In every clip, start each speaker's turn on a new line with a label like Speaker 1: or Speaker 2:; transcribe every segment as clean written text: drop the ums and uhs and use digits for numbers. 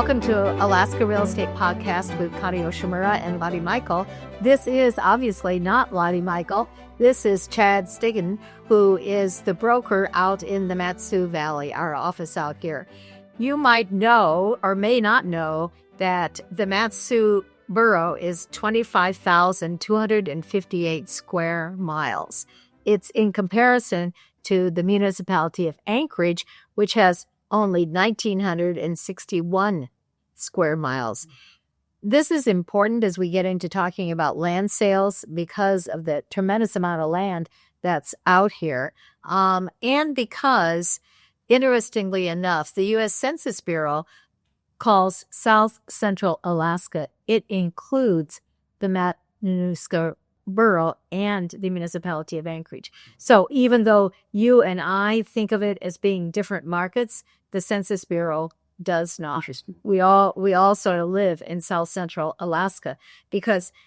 Speaker 1: Welcome to Alaska Real Estate Podcast with Connie Oshimura and Lottie Michael. This is obviously not Lottie Michael. This is Chad Stigen, who is the broker out in the MatSu Valley, our office out here. You might know or may not know that the MatSu borough is 25,258 square miles. It's in comparison to the municipality of Anchorage, which has only 1,961 square miles. This is important as we get into talking about land sales because of the tremendous amount of land that's out here. And because, interestingly enough, the U.S. Census Bureau calls South Central Alaska. It includes the Matanuska borough and the municipality of Anchorage. So even though you and I think of it as being different markets, the Census Bureau does not. We all sort of live in South Central Alaska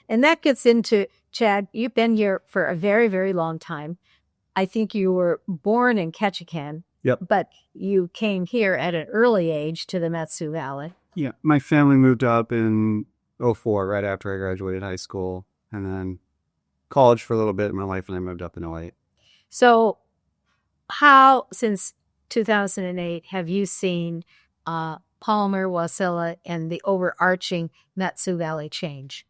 Speaker 1: and that gets into, Chad, you've been here for a very, very long time. I think you were born in Ketchikan.
Speaker 2: Yep.
Speaker 1: But you came here at an early age to the MatSu Valley.
Speaker 2: Yeah. My family moved up in 2004, right after I graduated high school, and then college for a little bit in my life, and I moved up in 2008.
Speaker 1: So how, since 2008, have you seen Palmer, Wasilla, and the overarching MatSu Valley change?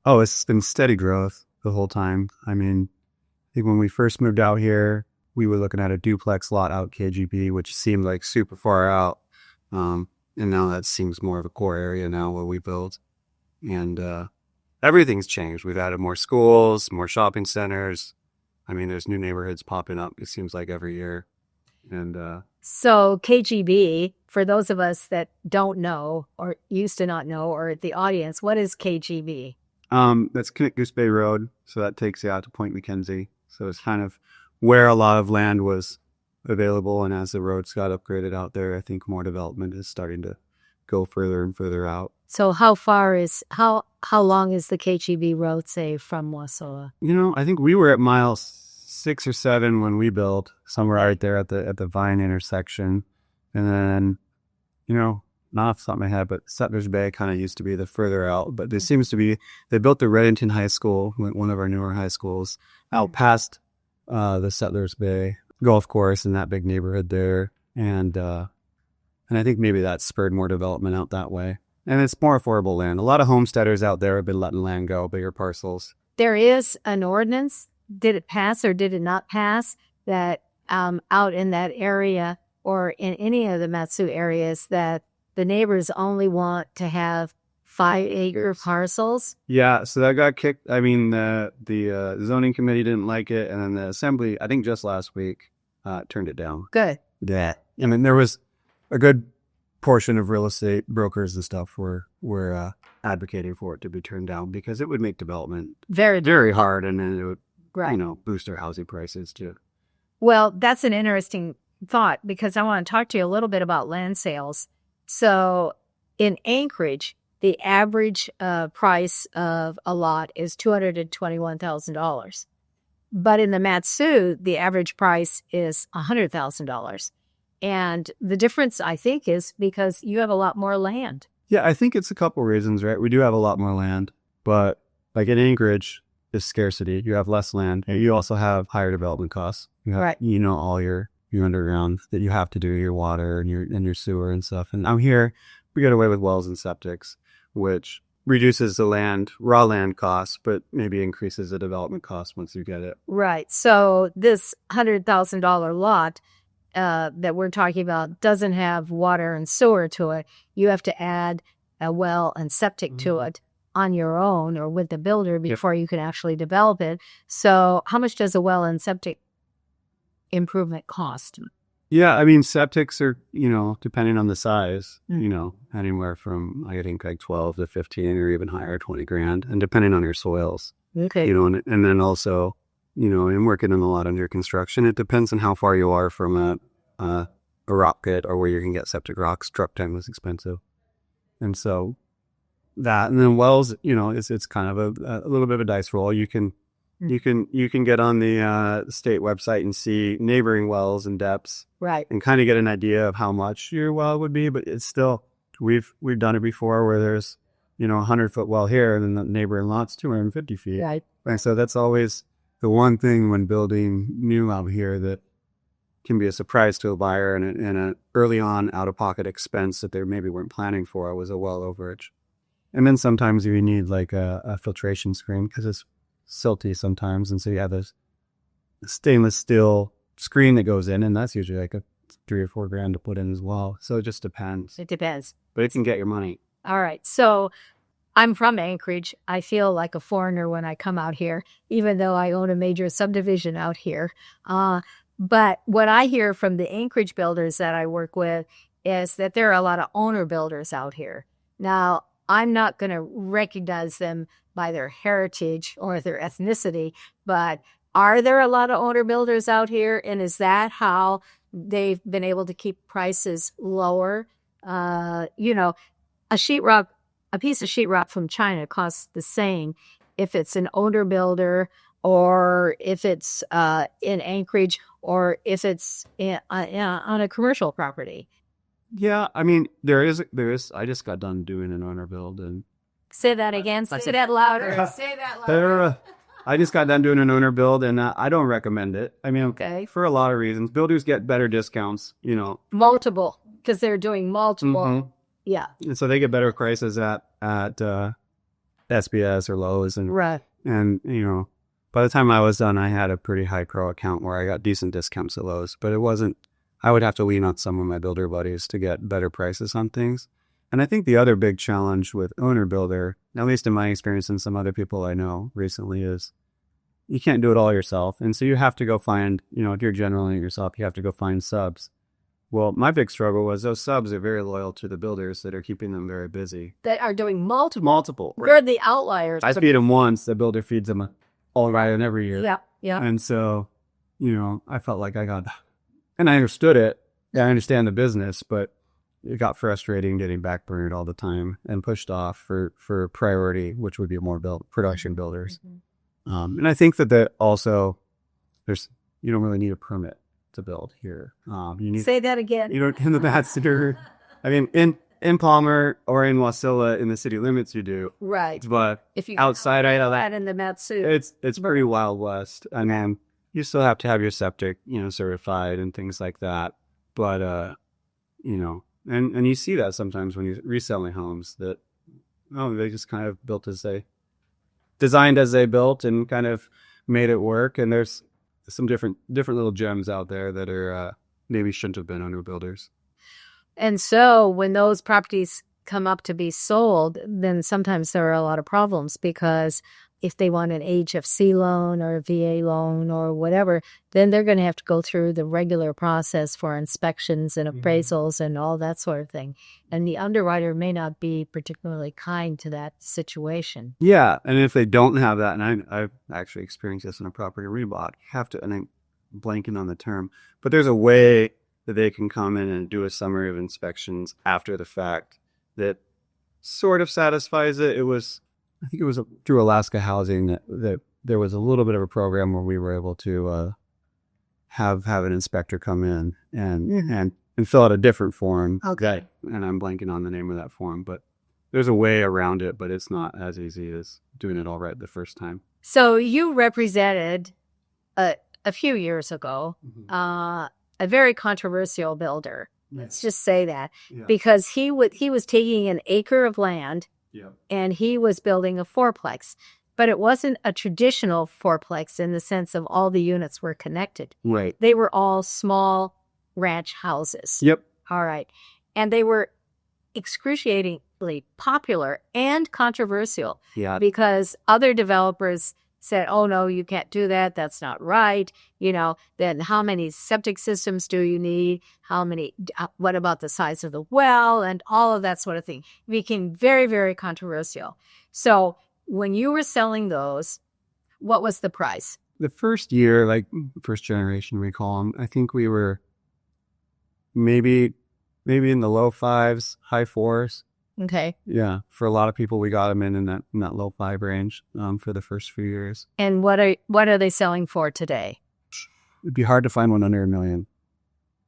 Speaker 2: Oh, it's been steady growth the whole time. I mean, I think when we first moved out here, we were looking at a duplex lot out KGB, which seemed like super far out. And now that seems more of a core area now where we build. And everything's changed. We've added more schools, more shopping centers. I mean, there's new neighborhoods popping up, it seems like, every year. And
Speaker 1: so KGB, for those of us that don't know or used to not know, or the audience, what is KGB?
Speaker 2: That's Knik Goose Bay Road. So that takes you out to Point McKenzie. So it's kind of where a lot of land was available. And as the roads got upgraded out there, I think more development is starting to go further and further out.
Speaker 1: So how long is the KGB road, say, from Wasilla?
Speaker 2: You know, I think we were at mile 6 or 7 when we built, somewhere right there at the Vine intersection. And then, you know, not off the top of my head, but Settlers Bay kind of used to be the further out. But there seems to be, they built the Reddington High School, one of our newer high schools, out past the Settlers Bay golf course in that big neighborhood there. And I think maybe that spurred more development out that way. And it's more affordable land. A lot of homesteaders out there have been letting land go, bigger parcels.
Speaker 1: There is an ordinance. Did it pass or did it not pass that out in that area or in any of the MatSu areas that the neighbors only want to have 5-acre parcels?
Speaker 2: Yeah, so that got kicked. I mean, the zoning committee didn't like it, and then the assembly, I think just last week, turned it down.
Speaker 1: Good.
Speaker 2: Yeah. I mean, there was a good portion of real estate brokers and stuff were advocating for it to be turned down because it would make development
Speaker 1: very,
Speaker 2: very hard, and then it would,
Speaker 1: right,
Speaker 2: boost our housing prices too.
Speaker 1: Well, that's an interesting thought because I want to talk to you a little bit about land sales. So in Anchorage, the average price of a lot is $221,000. But in the MatSu, the average price is $100,000. And the difference, I think, is because you have a lot more land.
Speaker 2: Yeah, I think it's a couple reasons, right? We do have a lot more land, but like in Anchorage, there's scarcity. You have less land. And you also have higher development costs. You have,
Speaker 1: right,
Speaker 2: all your underground that you have to do, your water and your sewer and stuff. And out here, we get away with wells and septics, which reduces the raw land costs, but maybe increases the development cost once you get it.
Speaker 1: Right. So this $100,000 lot that we're talking about doesn't have water and sewer to it. You have to add a well and septic to it on your own or with the builder before you can actually develop it. So how much does a well and septic improvement cost?
Speaker 2: Yeah, I mean, septics are, depending on the size, anywhere from, I think, like 12 to 15 or even higher, 20 grand, and depending on your soils.
Speaker 1: Okay.
Speaker 2: And then also, in working in a lot under construction, it depends on how far you are from a rock pit or where you can get septic rocks. Truck time is expensive. And so that, and then wells, it's kind of a little bit of a dice roll. You can You can get on the state website and see neighboring wells and depths,
Speaker 1: right,
Speaker 2: and kind of get an idea of how much your well would be. But it's still, we've done it before where there's, you know, 100-foot well here, and then the neighboring lot's 250 feet.
Speaker 1: Right.
Speaker 2: And so that's always the one thing when building new out here that can be a surprise to a buyer, and an early on out-of-pocket expense that they maybe weren't planning for was a well overage. And then sometimes you need like a filtration screen because it's silty sometimes, and so you have this stainless steel screen that goes in, and that's usually like a $3 or $4 grand to put in as well. So it just depends.
Speaker 1: It depends.
Speaker 2: But it can get your money.
Speaker 1: All right. So I'm from Anchorage. I feel like a foreigner when I come out here, even though I own a major subdivision out here. But what I hear from the Anchorage builders that I work with is that there are a lot of owner builders out here. Now, I'm not going to recognize them by their heritage or their ethnicity, but are there a lot of owner builders out here? And is that how they've been able to keep prices lower? You know, a piece of sheetrock from China costs the same if it's an owner builder or if it's in Anchorage or if it's on a commercial property.
Speaker 2: Yeah, I mean, there is. I just got done doing an owner build, and
Speaker 1: say that again. Say that louder. Say that louder.
Speaker 2: I just got done doing an owner build, and I don't recommend it. I mean,
Speaker 1: okay,
Speaker 2: for a lot of reasons. Builders get better discounts, you know.
Speaker 1: Multiple, because they're doing multiple.
Speaker 2: Mm-hmm.
Speaker 1: Yeah.
Speaker 2: And so they get better prices at SBS or Lowe's, and
Speaker 1: right.
Speaker 2: And you know, by the time I was done, I had a pretty high pro account where I got decent discounts at Lowe's, but it wasn't. I would have to lean on some of my builder buddies to get better prices on things. And I think the other big challenge with owner builder, at least in my experience and some other people I know recently, is you can't do it all yourself. And so you have to go find, you know, if you're generaling it yourself, you have to go find subs. Well, my big struggle was those subs are very loyal to the builders that are keeping them very busy.
Speaker 1: That are doing multiple.
Speaker 2: Multiple.
Speaker 1: They're the outliers.
Speaker 2: I feed them once, the builder feeds them all right and every year.
Speaker 1: Yeah, yeah.
Speaker 2: And so, you know, I felt like I got... And I understood it. Yeah, I understand the business, but it got frustrating getting backburnered all the time and pushed off for priority, which would be more production builders. Mm-hmm. And I think that also, you don't really need a permit to build here. You need,
Speaker 1: say that again.
Speaker 2: You don't in the MatSu. I mean, in Palmer or in Wasilla in the city limits, you do.
Speaker 1: Right.
Speaker 2: But
Speaker 1: if you
Speaker 2: outside of that,
Speaker 1: in the MatSu,
Speaker 2: it's pretty Wild West. I mean, you still have to have your septic, you know, certified and things like that. But, you know, and you see that sometimes when you're reselling homes that, they just kind of designed as they built and kind of made it work. And there's some different little gems out there that are maybe shouldn't have been owner builders. And
Speaker 1: so when those properties come up to be sold, then sometimes there are a lot of problems because if they want an HFC loan or a VA loan or whatever, then they're going to have to go through the regular process for inspections and appraisals and all that sort of thing. And the underwriter may not be particularly kind to that situation.
Speaker 2: Yeah. And if they don't have that, and I've actually experienced this in a property rebought, and I'm blanking on the term, but there's a way that they can come in and do a summary of inspections after the fact that sort of satisfies it. I think it was through Alaska Housing that there was a little bit of a program where we were able to have an inspector come in and fill out a different form.
Speaker 1: Okay.
Speaker 2: And I'm blanking on the name of that form, but there's a way around it, but it's not as easy as doing it all right the first time.
Speaker 1: So you represented a few years ago a very controversial builder. Let's just say that because he was taking an acre of land. Yeah. And he was building a fourplex, but it wasn't a traditional fourplex in the sense of all the units were connected.
Speaker 2: Right.
Speaker 1: They were all small ranch houses.
Speaker 2: Yep.
Speaker 1: All right. And they were excruciatingly popular and controversial. Yeah. Because other developers said, oh, no, you can't do that. That's not right. You know, then how many septic systems do you need? What about the size of the well and all of that sort of thing? It became very, very controversial. So when you were selling those, what was the price?
Speaker 2: The first year, like first generation, we call them, I think we were maybe in the low fives, high fours.
Speaker 1: Okay.
Speaker 2: Yeah. For a lot of people, we got them in that low 5 range for the first few years.
Speaker 1: And what are they selling for today?
Speaker 2: It'd be hard to find one under $1 million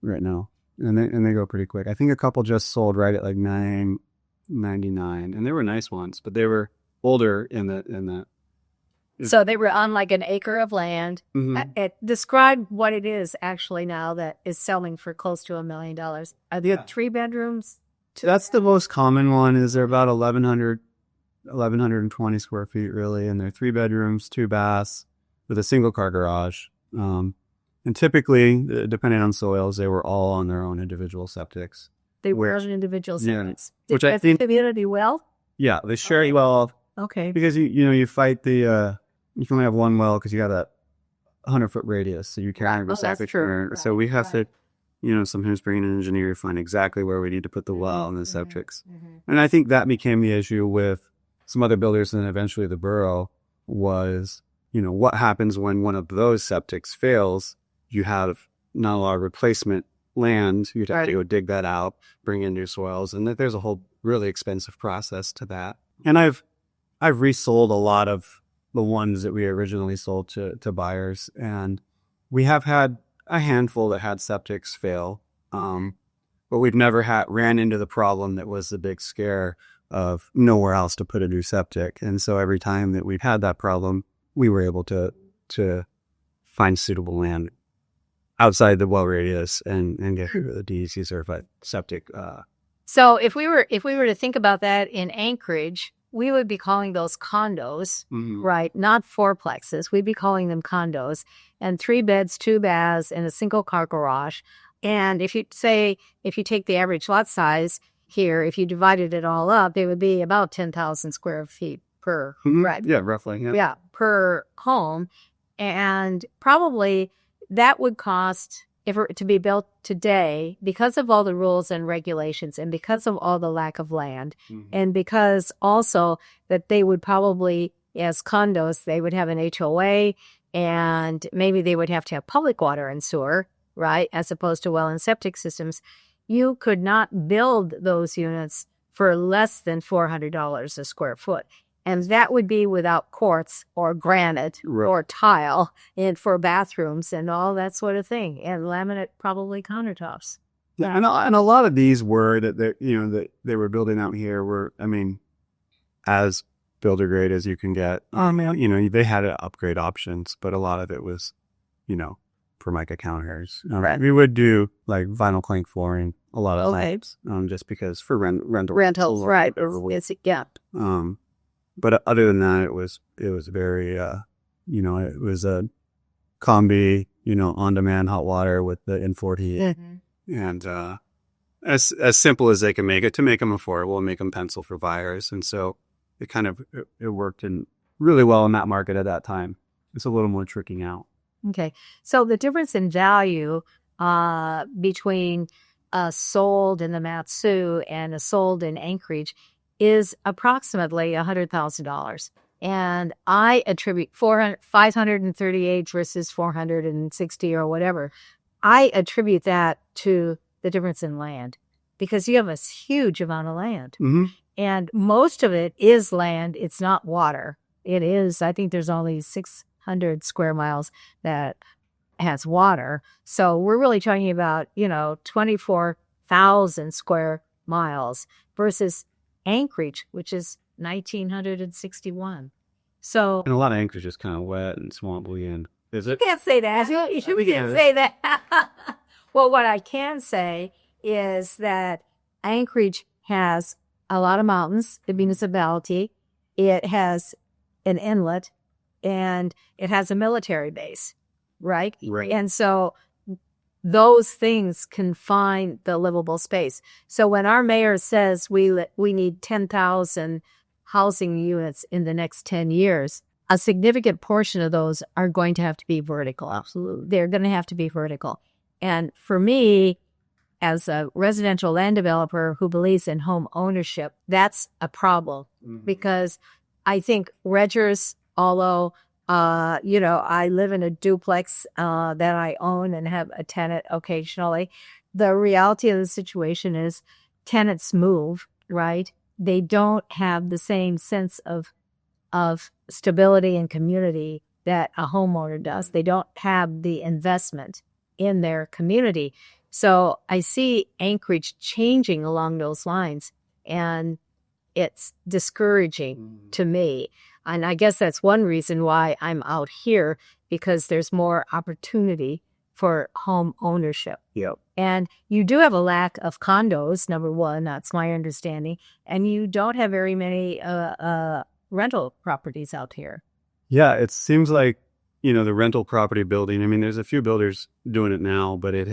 Speaker 2: right now. and they go pretty quick. I think a couple just sold right at like $9.99, and they were nice ones, but they were older in that.
Speaker 1: So they were on like an acre of land. Describe what it is actually now that is selling for close to $1 million. Are there 3 bedrooms?
Speaker 2: That's the most common one. Is they're about 1,120 square feet really, and they're 3 bedrooms, 2 baths with a single car garage. And typically, depending on soils, they were all on their own individual septics.
Speaker 1: They were on individual septics.
Speaker 2: Yeah, which I think
Speaker 1: the community well.
Speaker 2: Yeah, they share you well.
Speaker 1: Okay.
Speaker 2: Because you fight the you can only have one well because you got that 100-foot radius, so you can't exactly turn. Right, so we have to, sometimes bring in an engineer to find exactly where we need to put the well and the septics. And I think that became the issue with some other builders, and then eventually the borough was, what happens when one of those septics fails? You have not a lot of replacement land. You'd have to go dig that out, bring in new soils, and there's a whole really expensive process to that. And I've resold a lot of the ones that we originally sold to buyers, and we have had a handful that had septics fail, but we've never ran into the problem that was the big scare of nowhere else to put a new septic. And so every time that we've had that problem, we were able to find suitable land outside the well radius and get the DEC certified septic.
Speaker 1: So if we were to think about that in Anchorage, we would be calling those condos, right? Not fourplexes. We'd be calling them condos, and 3 beds, 2 baths, and a single car garage. And if you take the average lot size here, if you divided it all up, it would be about 10,000 square feet per, right?
Speaker 2: Yeah, roughly.
Speaker 1: Yeah, per home. And probably that would cost, if it were to be built today, because of all the rules and regulations and because of all the lack of land, and because also that they would probably, as condos, they would have an HOA, and maybe they would have to have public water and sewer, right, as opposed to well and septic systems. You could not build those units for less than $400 a square foot. And that would be without quartz or granite or tile, and for bathrooms and all that sort of thing, and laminate probably countertops.
Speaker 2: Yeah, and a lot of these were that they were building out here were, as builder grade as you can get. They had upgrade options, but a lot of it was, Formica counters. We would do like vinyl plank flooring, a lot of times, just because for rentals,
Speaker 1: right? It's a gap.
Speaker 2: But other than that, it was very, it was a combi, on-demand hot water with the in-fort heat, and as simple as they can make it to make them affordable and make them pencil for buyers. And so it worked in really well in that market at that time. It's a little more tricking out.
Speaker 1: Okay, so the difference in value between a sold in the MatSu and a sold in Anchorage is approximately $100,000. And I attribute 538 versus 460 or whatever. I attribute that to the difference in land, because you have a huge amount of land. And most of it is land. It's not water. It is, I think there's only 600 square miles that has water. So we're really talking about, 24,000 square miles versus Anchorage, which is 1,961. So,
Speaker 2: and a lot of Anchorage is kind of wet and swampy, and is it?
Speaker 1: You can't say that. You can't say that. Well, what I can say is that Anchorage has a lot of mountains, the municipality. It has an inlet, and it has a military base, right?
Speaker 2: Right.
Speaker 1: And so those things confine the livable space. So when our mayor says we need 10,000 housing units in the next 10 years, a significant portion of those are going to have to be vertical. Absolutely. They're going to have to be vertical. And for me, as a residential land developer who believes in home ownership, that's a problem, because I think renters, although I live in a duplex that I own and have a tenant occasionally, the reality of the situation is tenants move, right? They don't have the same sense of stability and community that a homeowner does. They don't have the investment in their community. So I see Anchorage changing along those lines, and it's discouraging to me. And I guess that's one reason why I'm out here, because there's more opportunity for home ownership.
Speaker 2: Yep.
Speaker 1: And you do have a lack of condos, number one, that's my understanding. And you don't have very many rental properties out here.
Speaker 2: Yeah, it seems like, the rental property building, I mean, there's a few builders doing it now, but it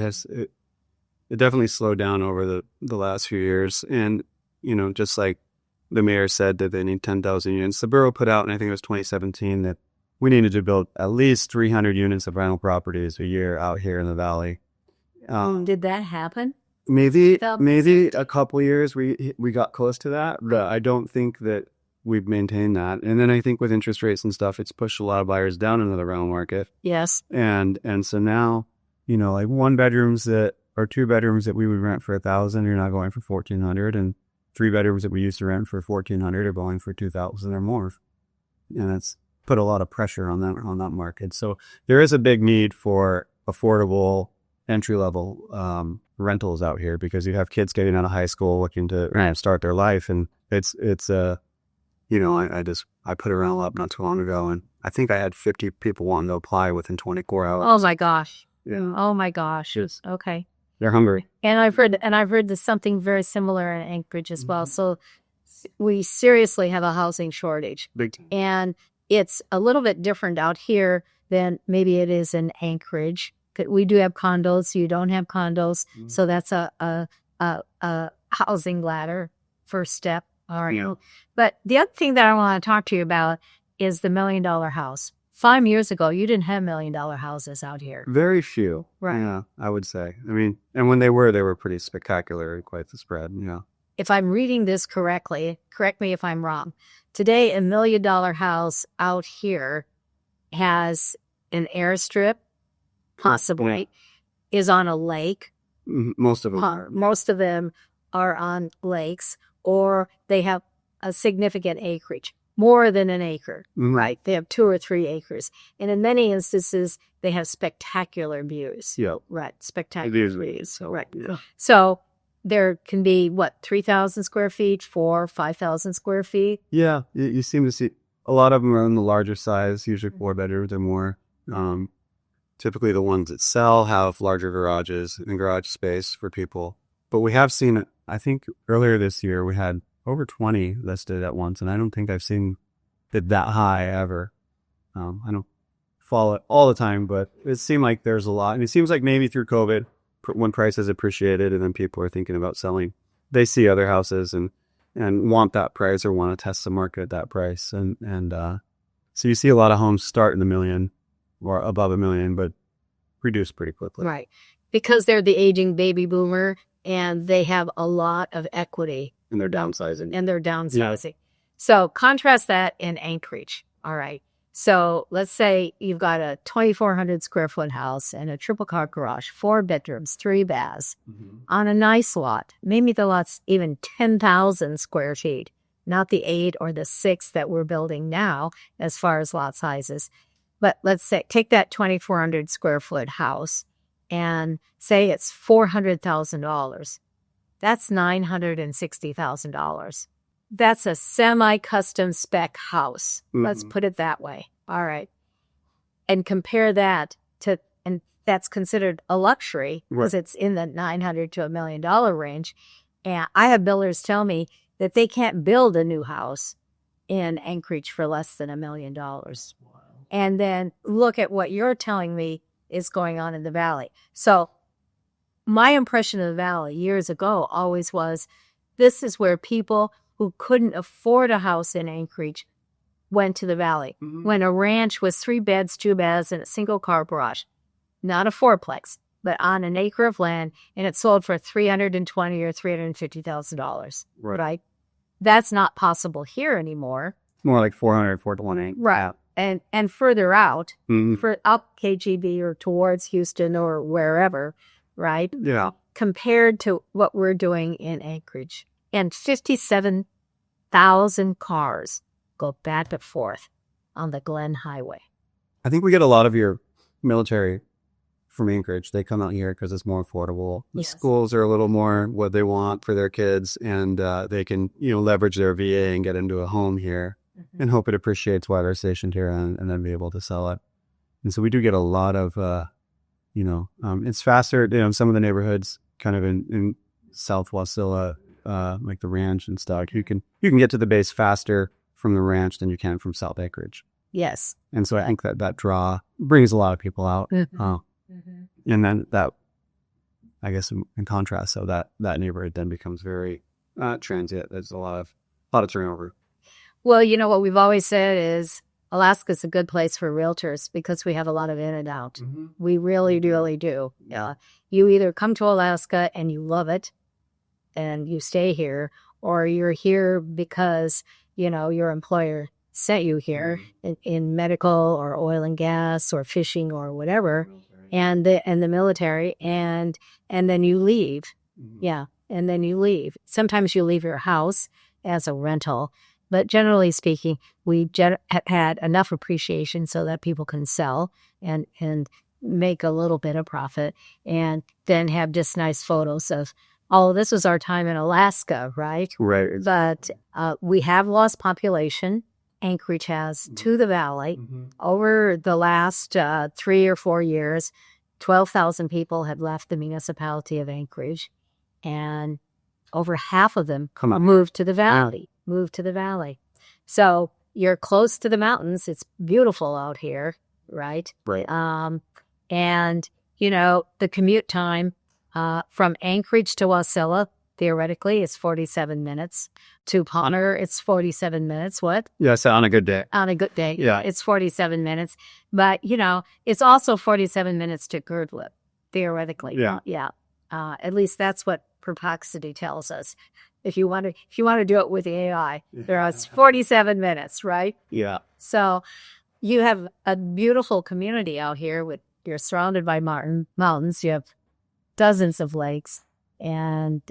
Speaker 2: definitely slowed down over the last few years. And, just like the mayor said that they need 10,000 units, the borough put out, and I think it was 2017, that we needed to build at least 300 units of rental properties a year out here in the valley.
Speaker 1: Did that happen?
Speaker 2: Maybe a couple years we got close to that, but I don't think that we've maintained that. And then I think with interest rates and stuff, it's pushed a lot of buyers down into the rental market.
Speaker 1: Yes.
Speaker 2: And so now, like 1 bedrooms or 2 bedrooms that we would rent for $1,000, you're now going for $1,400, and 3 bedrooms that we used to rent for $1,400 are going for $2,000 or more. And it's put a lot of pressure on that market. So there is a big need for affordable entry-level rentals out here, because you have kids getting out of high school looking to start their life. And it's I put a rental up not too long ago, and I think I had 50 people wanting to apply within 24 hours.
Speaker 1: Oh my gosh.
Speaker 2: Yeah.
Speaker 1: Oh my gosh.
Speaker 2: Yes.
Speaker 1: Okay.
Speaker 2: They're hungry.
Speaker 1: And I've heard there's something very similar in Anchorage as well. So we seriously have a housing shortage.
Speaker 2: Big time.
Speaker 1: And it's a little bit different out here than maybe it is in Anchorage. We do have condos. You don't have condos. So that's a housing ladder first step. All right.
Speaker 2: Yeah.
Speaker 1: But the other thing that I want to talk to you about is the $1 million house. 5 years ago, you didn't have $1 million houses out here.
Speaker 2: Very few.
Speaker 1: Right.
Speaker 2: Yeah, I would say. I mean, and when they were pretty spectacular, quite the spread. Yeah.
Speaker 1: If I'm reading this correctly, correct me if I'm wrong. Today, $1 million house out here has an airstrip, possibly, is on a lake.
Speaker 2: Most of them are.
Speaker 1: Most of them are on lakes, or they have a significant acreage, more than an acre, right? They have 2 or 3 acres. And in many instances, they have spectacular views.
Speaker 2: Yeah.
Speaker 1: Right, spectacular views.
Speaker 2: So,
Speaker 1: right.
Speaker 2: Yeah.
Speaker 1: So there can be, 3,000 square feet, 4,000, 5,000 square feet?
Speaker 2: Yeah, you seem to see a lot of them are on the larger size, usually 4 bedrooms or more. Typically the ones that sell have larger garages and garage space for people. But we have seen, I think earlier this year, we had over 20 listed at once, and I don't think I've seen it that high ever. I don't follow it all the time, but it seemed like there's a lot. And it seems like maybe through COVID, when prices appreciated and then people are thinking about selling, they see other houses and want that price or want to test the market at that price. And so you see a lot of homes start in the $1 million or above $1 million, but reduce pretty quickly.
Speaker 1: Right. Because they're the aging baby boomer and they have a lot of equity.
Speaker 2: And they're downsizing.
Speaker 1: Yeah. So contrast that in Anchorage. All right. So let's say you've got a 2,400 square foot house and a triple car garage, 4 bedrooms, 3 baths on a nice lot. Maybe the lot's even 10,000 square feet, not the 8 or the 6 that we're building now as far as lot sizes. But let's say, take that 2,400 square foot house and say it's $400,000. That's $960,000. That's a semi-custom spec house. Let's put it that way. All right. And compare that to, and that's considered a luxury because it's in the $900,000 to $1 million range. And I have builders tell me that they can't build a new house in Anchorage for less than $1 million. Wow. And then look at what you're telling me is going on in the Valley. So my impression of the Valley years ago always was this is where people who couldn't afford a house in Anchorage went to the Valley. When a ranch was 3 beds, 2 baths, and a single car garage, not a fourplex, but on an acre of land, and it sold for $320,000 or $350,000. Right? That's not possible here anymore.
Speaker 2: More like 400, 420.
Speaker 1: Right. And further out, for up KGB or towards Houston or wherever, right?
Speaker 2: Yeah.
Speaker 1: Compared to what we're doing in Anchorage. And 57,000 cars go back and forth on the Glen Highway.
Speaker 2: I think we get a lot of your military from Anchorage. They come out here because it's more affordable. The
Speaker 1: Yes.
Speaker 2: schools are a little more what they want for their kids, and they can, leverage their VA and get into a home here and hope it appreciates while they're stationed here and then be able to sell it. And so we do get a lot of, it's faster, some of the neighborhoods kind of in South Wasilla, like the ranch and stuff. You can get to the base faster from the ranch than you can from South Anchorage.
Speaker 1: Yes.
Speaker 2: And so I think that draw brings a lot of people out. And then that, I guess, in contrast, so that neighborhood then becomes very transient. There's a lot of turnover.
Speaker 1: Well, what we've always said is Alaska's a good place for realtors because we have a lot of in and out. We really, really do. Yeah. You either come to Alaska and you love it and you stay here, or you're here because, your employer sent you here in medical or oil and gas or fishing or whatever, and the military, and then you leave. Yeah. And then you leave. Sometimes you leave your house as a rental. But generally speaking, we had enough appreciation so that people can sell and make a little bit of profit, and then have just nice photos of, this was our time in Alaska, right?
Speaker 2: Right.
Speaker 1: But we have lost population. Anchorage has to the valley. Over the last 3 or 4 years, 12,000 people have left the municipality of Anchorage, and over half of them moved to the valley. So you're close to the mountains. It's beautiful out here, right?
Speaker 2: Right.
Speaker 1: And, the commute time from Anchorage to Wasilla, theoretically, is 47 minutes. To Ponner, it's 47 minutes. What?
Speaker 2: Yes, on a good day.
Speaker 1: On a good day.
Speaker 2: Yeah.
Speaker 1: It's 47 minutes. But, it's also 47 minutes to Girdwood, theoretically.
Speaker 2: Yeah.
Speaker 1: Yeah. At least that's what Perplexity tells us. If you want to do it with the AI, there are 47 minutes, right?
Speaker 2: Yeah.
Speaker 1: So you have a beautiful community out here. You're surrounded by mountains. You have dozens of lakes, and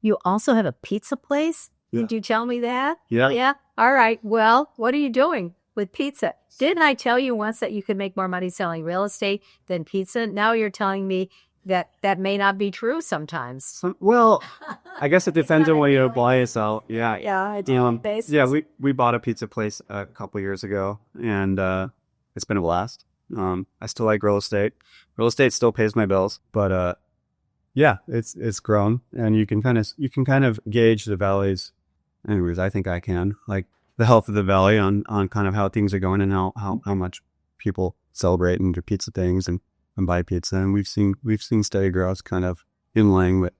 Speaker 1: you also have a pizza place.
Speaker 2: Yeah.
Speaker 1: Did you tell me that?
Speaker 2: Yeah.
Speaker 1: Yeah. All right. Well, what are you doing with pizza? Didn't I tell you once that you could make more money selling real estate than pizza? Now you're telling me that may not be true sometimes.
Speaker 2: Well, I guess it depends on what you apply it out. Yeah.
Speaker 1: Yeah, it's on basis.
Speaker 2: Yeah, we bought a pizza place a couple years ago, and it's been a blast. I still like real estate. Real estate still pays my bills, but yeah, it's grown, and you can kind of gauge the valley's. Anyways, I think I can like the health of the valley on kind of how things are going and how much people celebrate and do pizza things and buy pizza, and we've seen steady growth kind of in line with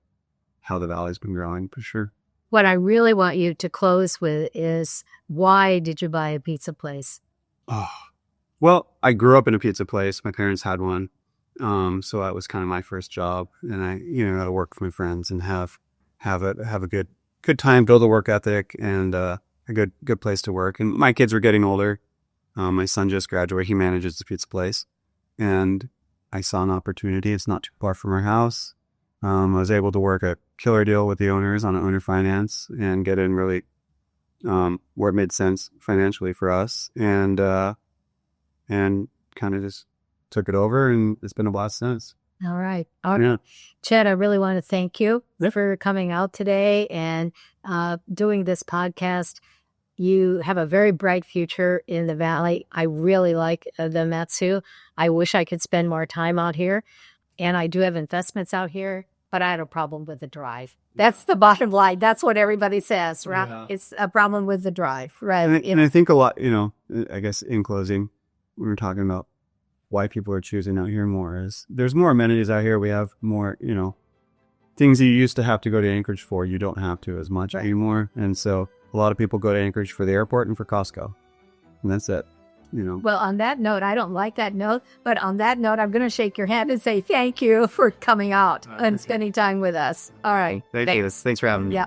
Speaker 2: how the valley's been growing for sure.
Speaker 1: What I really want you to close with is, why did you buy a pizza place?
Speaker 2: Oh, well, I grew up in a pizza place. My parents had one, so that was kind of my first job, and I got to work with my friends and have a good time, build a work ethic, and a good place to work. And my kids were getting older. My son just graduated. He manages the pizza place, and I saw an opportunity. It's not too far from our house. I was able to work a killer deal with the owners on owner finance and get in really where it made sense financially for us, and kind of just took it over, and it's been a blast since.
Speaker 1: All right.
Speaker 2: Yeah.
Speaker 1: Chad, I really want to thank you for coming out today and doing this podcast. You have a very bright future in the valley. I really like the MatSu. I wish I could spend more time out here. And I do have investments out here, but I had a problem with the drive. That's the bottom line. That's what everybody says, right? Yeah. It's a problem with the drive, right?
Speaker 2: And I think a lot, I guess in closing, we were talking about why people are choosing out here more is there's more amenities out here. We have more, things you used to have to go to Anchorage for, you don't have to as much anymore. And so a lot of people go to Anchorage for the airport and for Costco. And that's it,
Speaker 1: Well, on that note, I don't like that note, but on that note, I'm going to shake your hand and say thank you for coming out and spending time with us. All right.
Speaker 2: Thanks for having me.
Speaker 1: Yeah.